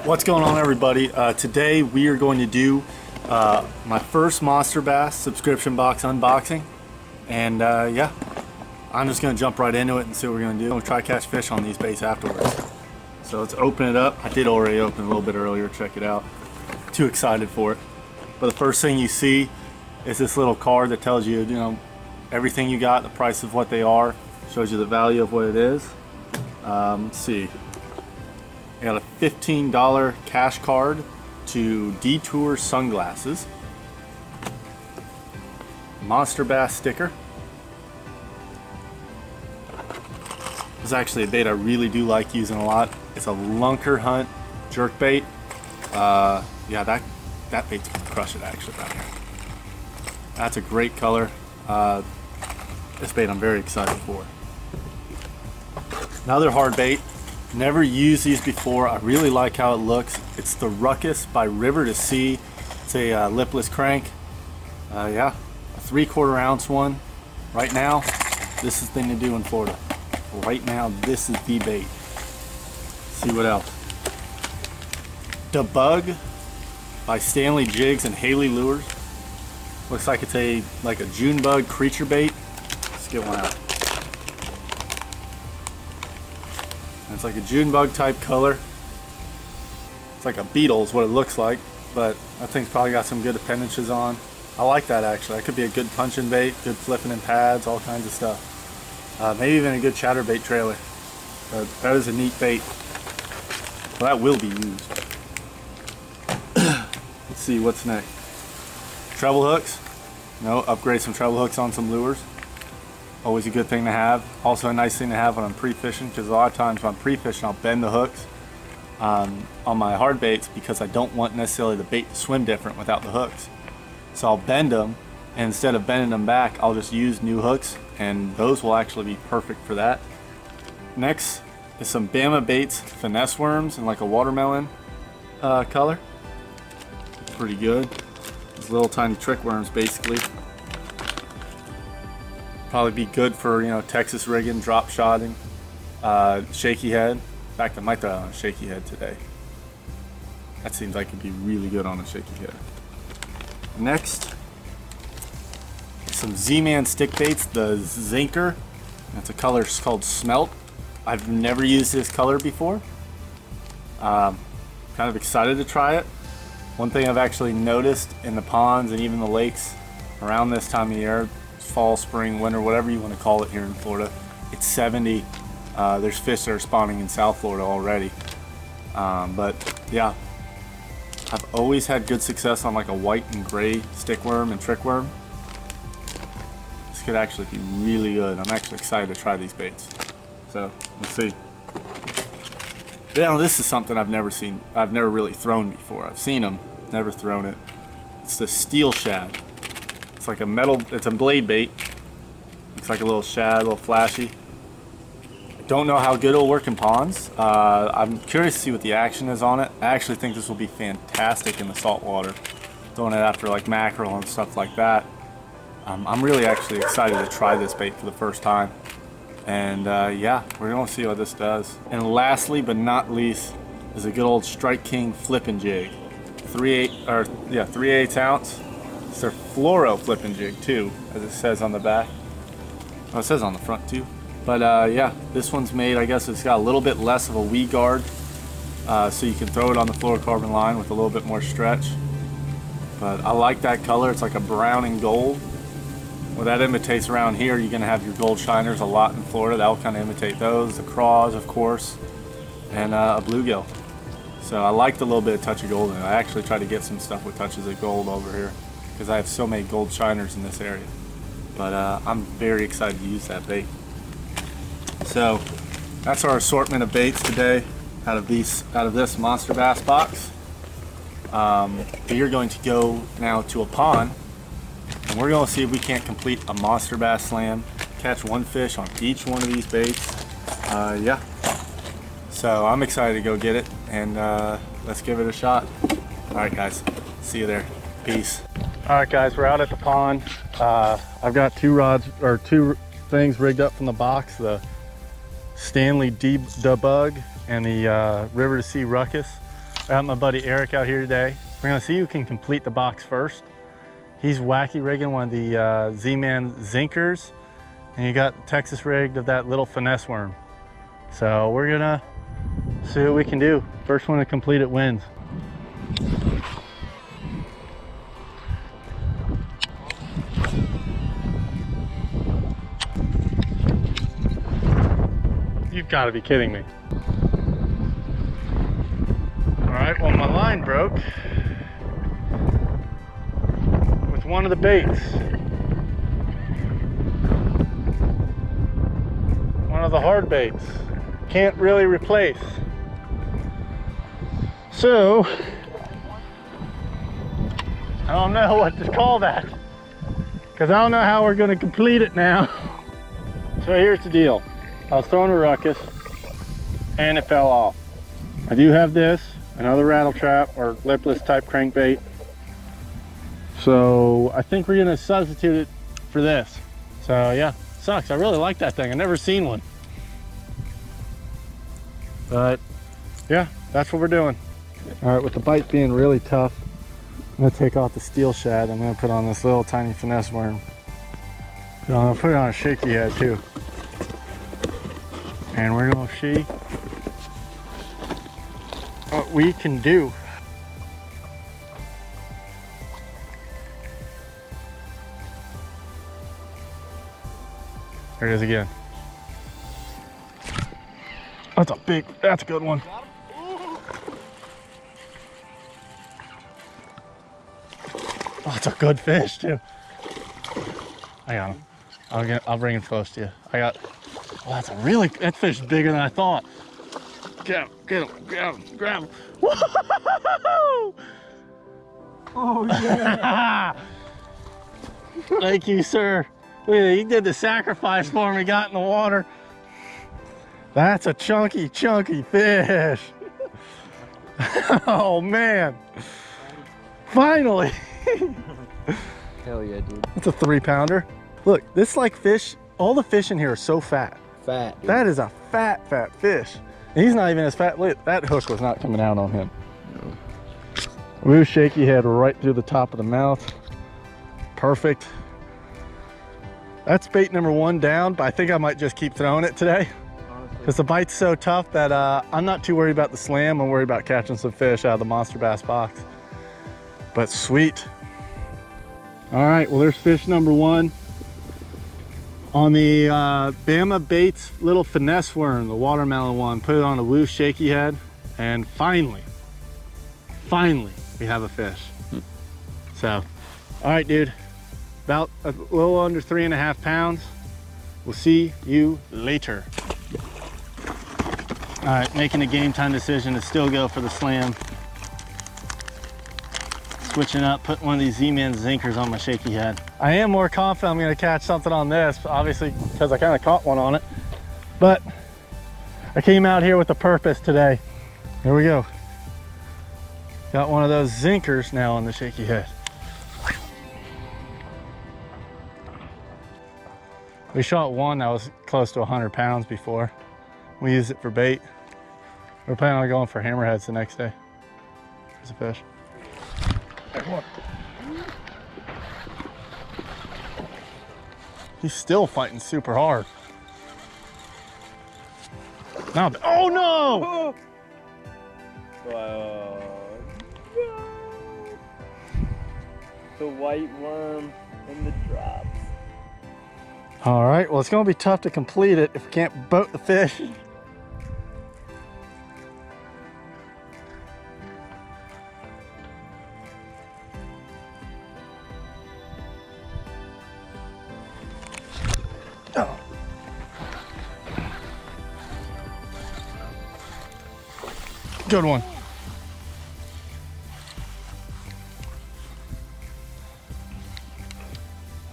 What's going on, everybody? Today we are going to do my first Monster Bass subscription box unboxing, and yeah, I'm just going to jump right into it and see what we're going to do. I'm going to try to catch fish on these baits afterwards. So let's open it up. I did already open a little bit earlier, check it out. Too excited for it. But the first thing you see is this little card that tells you, everything you got, the price of what they are, shows you the value of what it is. Let's see. I got a $15 cash card to Detour sunglasses, Monster Bass sticker. This is actually a bait I really do like using a lot. It's a lunker hunt jerk bait. Yeah, that bait's gonna crush it actually right here. That's a great color. This bait I'm very excited for. Another hard bait. Never used these before. I really like how it looks. It's the Ruckus by River to Sea. It's a lipless crank. Yeah, a 3/4 ounce one. Right now, this is the thing to do in Florida. Right now, this is the bait. See what else? The Bug by Stanley Jigs and Haley Lures. Looks like it's like a June bug creature bait. Let's get one out. It's like a June bug type color. It's like a beetle is what it looks like, but that thing's probably got some good appendages on. I like that actually. That could be a good punching bait, good flipping in pads, all kinds of stuff. Maybe even a good chatterbait trailer. But that is a neat bait. Well, that will be used. Let's see what's next. Treble hooks. Upgrade some treble hooks on some lures. Always a good thing to have. Also a nice thing to have when I'm pre-fishing, because a lot of times when I'm pre-fishing I'll bend the hooks on my hard baits because I don't want necessarily the bait to swim different without the hooks. So I'll bend them, and instead of bending them back I'll just use new hooks, and those will actually be perfect for that. Next is some Bama Baits finesse worms in like a watermelon color. Pretty good. These little tiny trick worms basically. Probably be good for Texas rigging, drop shotting, shaky head. In fact, I might throw it on a shaky head today. That seems like it'd be really good on a shaky head. Next, some Z-Man stick baits, the Zinker. That's a color called Smelt. I've never used this color before. Kind of excited to try it. One thing I've actually noticed in the ponds and even the lakes around this time of year, fall, spring, winter, whatever you want to call it here in Florida, it's 70. There's fish that are spawning in South Florida already. But yeah, I've always had good success on like a white and gray stickworm and trickworm. This could actually be really good. I'm actually excited to try these baits. So let's see. Yeah, this is something I've never seen. I've never really thrown before. I've seen them, never thrown it. It's the Steel Shad. It's like a metal, it's a blade bait. Looks like a little shad, a little flashy. I don't know how good it'll work in ponds. I'm curious to see what the action is on it. I actually think this will be fantastic in the salt water. Throwing it after like mackerel and stuff like that. I'm really actually excited to try this bait for the first time. And yeah, we're gonna see what this does. And lastly but not least is a good old Strike King flipping jig. 3/8 ounce. It's their fluoro flipping jig too, as it says on the back. Oh, it says on the front too. But yeah, this one's made, I guess it's got a little bit less of a weed guard, so you can throw it on the fluorocarbon line with a little bit more stretch. But I like that color. It's like a brown and gold. What that imitates around here, you're gonna have your gold shiners a lot in Florida. That'll kind of imitate those, the craws of course, and a bluegill. So I like the little bit of touch of gold in it. I actually try to get some stuff with touches of gold over here, because I have so many gold shiners in this area. But I'm very excited to use that bait. So that's our assortment of baits today out of this Monster Bass box. We are going to go now to a pond, and we're going to see if we can't complete a Monster Bass Slam, catch one fish on each one of these baits. Yeah. So I'm excited to go get it, and let's give it a shot. All right, guys. See you there. Peace. All right, guys, we're out at the pond. I've got two things rigged up from the box, the Stanley the Bug and the River to Sea Ruckus. I have my buddy Eric out here today. We're gonna see who can complete the box first. He's wacky rigging one of the Z-Man Zinkers, and you got Texas rigged of that little finesse worm. So we're gonna see what we can do. First one to complete it wins. You've got to be kidding me. All right, well, my line broke with one of the baits. One of the hard baits. Can't really replace. So, I don't know what to call that, because I don't know how we're going to complete it now. So here's the deal. I was throwing a ruckus and it fell off. I do have this, another rattle trap or lipless type crankbait. So I think we're gonna substitute it for this. So yeah, sucks. I really like that thing. I've never seen one. But yeah, that's what we're doing. All right, with the bite being really tough, I'm gonna take off the steel shad. I'm gonna put on this little tiny finesse worm. I'm gonna put it on a shaky head too. And we're gonna see what we can do. There it is again. That's a good one. Oh, that's a good fish too. I got him. I'll bring him close to you. Oh, that fish is bigger than I thought. Get him, grab him. Whoa! Oh yeah. Thank you, sir. Look at that, he did the sacrifice for me, got in the water. That's a chunky fish. Oh man. Finally. Hell yeah, dude. It's a 3-pounder. Look, this like fish, all the fish in here are so fat. Fat, dude. That is a fat fish. And he's not even as fat. Look, that hook was not coming out on him. No. Woo, shaky head right through the top of the mouth. Perfect. That's bait number 1 down, but I think I might just keep throwing it today. Because the bite's so tough that I'm not too worried about the slam. I'm worried about catching some fish out of the Monster Bass box. But sweet. All right, well, there's fish number 1. On the Bama Baits little finesse worm, the watermelon one, put it on a Woo shaky head, and finally, we have a fish. So, all right, dude, about a little under 3.5 pounds. We'll see you later. All right, making a game time decision to still go for the slam. Switching up, putting one of these Z-Man Zinkers on my shaky head. I am more confident I'm gonna catch something on this, obviously, because I kind of caught one on it. But I came out here with a purpose today. Here we go. Got one of those Zinkers now on the shaky head. We shot one that was close to 100 pounds before. We used it for bait. We're planning on going for hammerheads the next day. There's a fish. He's still fighting super hard. Now, oh no! No. The white worm and the drops. All right, well, it's gonna be tough to complete it if we can't boat the fish. Oh. Good one.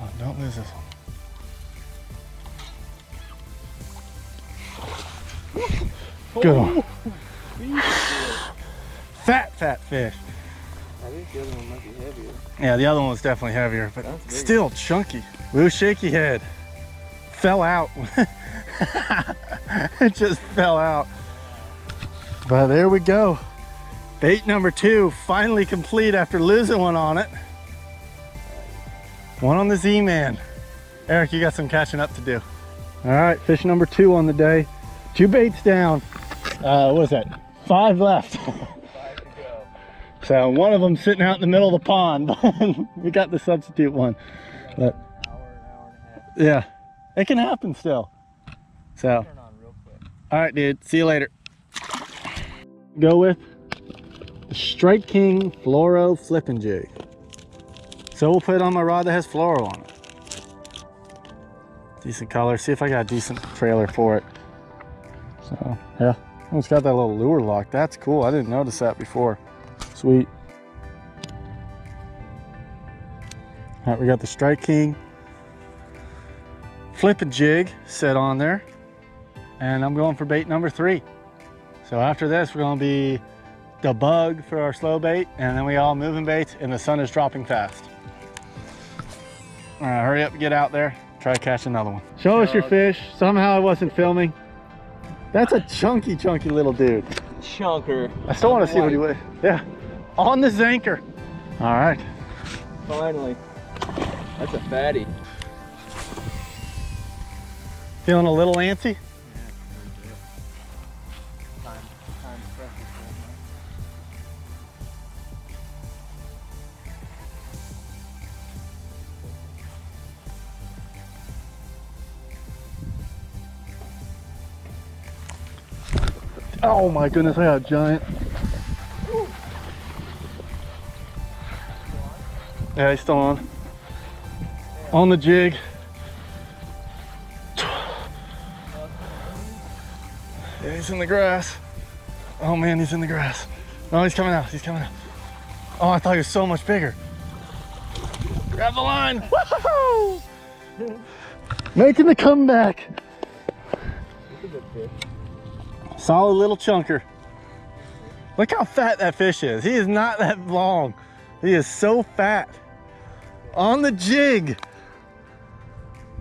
Oh, don't lose this one. Good one. Fat fish. I think the other one might be heavier. Yeah, the other one was definitely heavier, but still chunky. Woo shaky head. Fell out. It just fell out. But there we go. Bait number 2 finally complete after losing one on it. One on the Z-Man. Eric, you got some catching up to do. All right, fish number 2 on the day. 2 baits down. What was that? 5 left. 5 to go. So one of them sitting out in the middle of the pond. We got the substitute one. But Hour and a half. yeah, it can happen still. So, Turn on real quick. all right, dude. See you later. Go with the Strike King Fluoro flipping jig. So we'll put it on my rod that has fluoro on it. Decent color. See if I got a decent trailer for it. So yeah, oh, it's got that little lure lock. That's cool. I didn't notice that before. Sweet. All right, we got the Strike King flipping jig set on there, and I'm going for bait number 3. So after this, we're going to be the bug for our slow bait, and then we all moving baits, and the sun is dropping fast. All right, hurry up and get out there. Try to catch another one. Show us your fish. Somehow I wasn't filming. That's a chunky little dude. Chunker. I still want to see what he would. Yeah, on the Zanker. All right. Finally. That's a fatty. Feeling a little antsy? Oh my goodness, I got a giant. Yeah, he's still on. On the jig. Yeah, he's in the grass. Oh man, he's in the grass. No, he's coming out, he's coming out. Oh, I thought he was so much bigger. Grab the line. Woohoo! Making the comeback. That's a good fish. Solid little chunker. Look how fat that fish is. He is not that long. He is so fat. On the jig.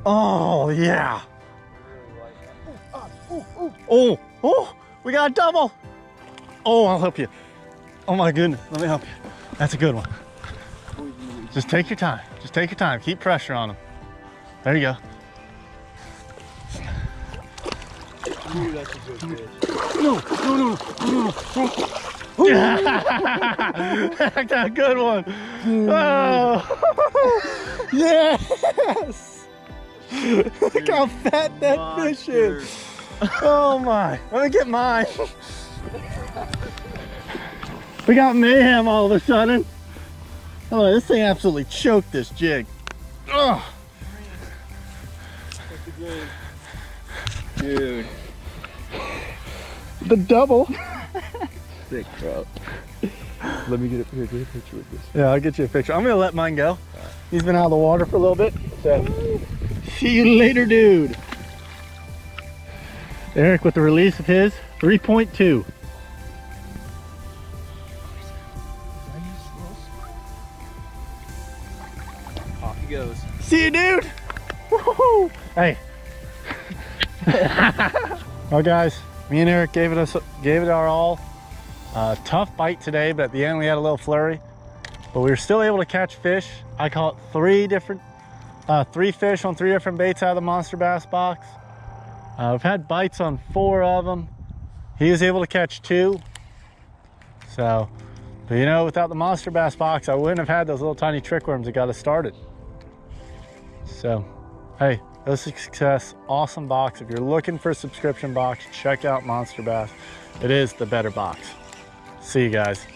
Oh, yeah. Oh, oh, we got a double. Oh, I'll help you. Oh my goodness, let me help you. That's a good one. Just take your time. Just take your time. Keep pressure on him. There you go. Ooh, that's a good fish. No. That's a good one. Oh, yes. Look how fat that fish is. Oh my. Let me get mine. We got mayhem all of a sudden. Oh, this thing absolutely choked this jig. Oh. Dude. The double. Sick trout. Let me get a picture with this. Yeah, I'll get you a picture. I'm gonna let mine go. He's been out of the water for a little bit. So, see you later, dude. Eric with the release of his 3.2. Off he goes. See you, dude. Woohoo! Hey. Well, guys, me and Eric gave it our all. Tough bite today, but at the end we had a little flurry. But we were still able to catch fish. I caught three fish on 3 different baits out of the Monster Bass box. We've had bites on 4 of them. He was able to catch 2. So, but you know, without the Monster Bass box, I wouldn't have had those little tiny trick worms that got us started. So, hey, it was a success. Awesome box. If you're looking for a subscription box, check out Monster Bass. It is the better box. See you guys.